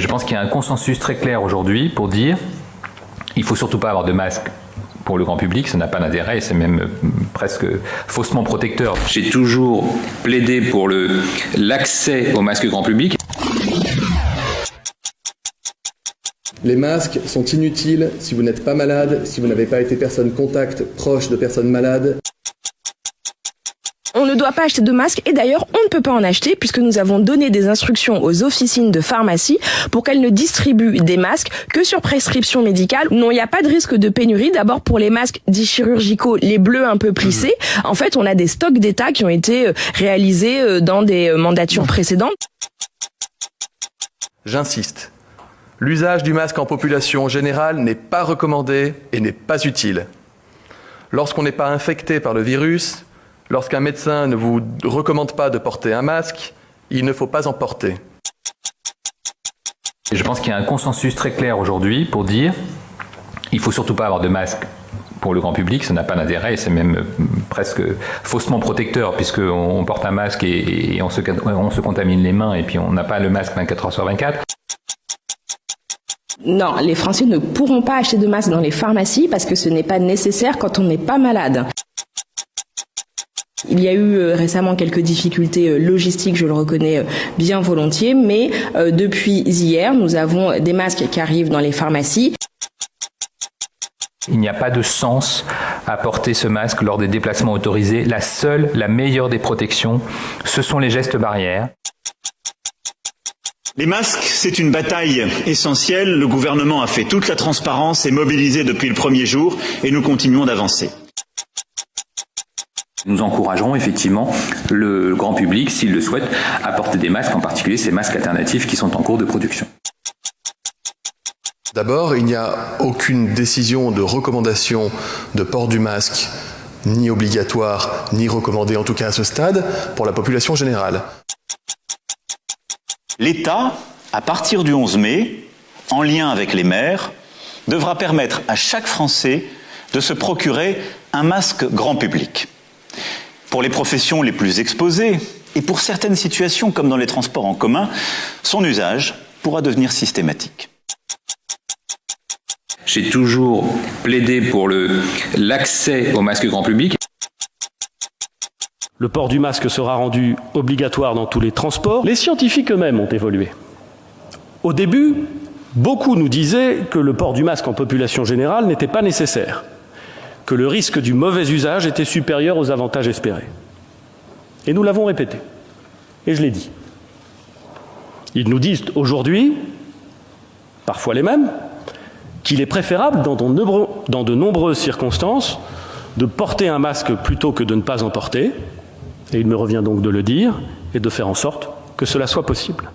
Je pense qu'il y a un consensus très clair aujourd'hui pour dire il ne faut surtout pas avoir de masque pour le grand public, ça n'a pas d'intérêt et c'est même presque faussement protecteur. J'ai toujours plaidé pour l'accès au masque grand public. Les masques sont inutiles si vous n'êtes pas malade, si vous n'avez pas été personne contact proche de personnes malades. On ne doit pas acheter de masques et d'ailleurs on ne peut pas en acheter puisque nous avons donné des instructions aux officines de pharmacie pour qu'elles ne distribuent des masques que sur prescription médicale. Non, il n'y a pas de risque de pénurie. D'abord pour les masques dits chirurgicaux, les bleus un peu plissés. En fait, on a des stocks d'État qui ont été réalisés dans des mandatures précédentes. J'insiste, l'usage du masque en population générale n'est pas recommandé et n'est pas utile. Lorsqu'on n'est pas infecté par le virus, lorsqu'un médecin ne vous recommande pas de porter un masque, il ne faut pas en porter. Je pense qu'il y a un consensus très clair aujourd'hui pour dire il ne faut surtout pas avoir de masque pour le grand public, ça n'a pas d'intérêt et c'est même presque faussement protecteur puisqu'on porte un masque et on se contamine les mains et puis on n'a pas le masque 24 heures sur 24. Non, les Français ne pourront pas acheter de masques dans les pharmacies parce que ce n'est pas nécessaire quand on n'est pas malade. Il y a eu récemment quelques difficultés logistiques, je le reconnais bien volontiers, mais depuis hier, nous avons des masques qui arrivent dans les pharmacies. Il n'y a pas de sens à porter ce masque lors des déplacements autorisés. La meilleure des protections, ce sont les gestes barrières. Les masques, c'est une bataille essentielle. Le gouvernement a fait toute la transparence, est mobilisé depuis le premier jour et nous continuons d'avancer. Nous encouragerons effectivement le grand public, s'il le souhaite, à porter des masques, en particulier ces masques alternatifs qui sont en cours de production. D'abord, il n'y a aucune décision de recommandation de port du masque, ni obligatoire, ni recommandé, en tout cas à ce stade, pour la population générale. L'État, à partir du 11 mai, en lien avec les maires, devra permettre à chaque Français de se procurer un masque grand public. Pour les professions les plus exposées et pour certaines situations comme dans les transports en commun, son usage pourra devenir systématique. J'ai toujours plaidé pour l'accès au masque grand public. Le port du masque sera rendu obligatoire dans tous les transports. Les scientifiques eux-mêmes ont évolué. Au début, beaucoup nous disaient que le port du masque en population générale n'était pas nécessaire, que le risque du mauvais usage était supérieur aux avantages espérés. Et nous l'avons répété, et je l'ai dit. Ils nous disent aujourd'hui, parfois les mêmes, qu'il est préférable dans de nombreuses circonstances de porter un masque plutôt que de ne pas en porter, et il me revient donc de le dire et de faire en sorte que cela soit possible.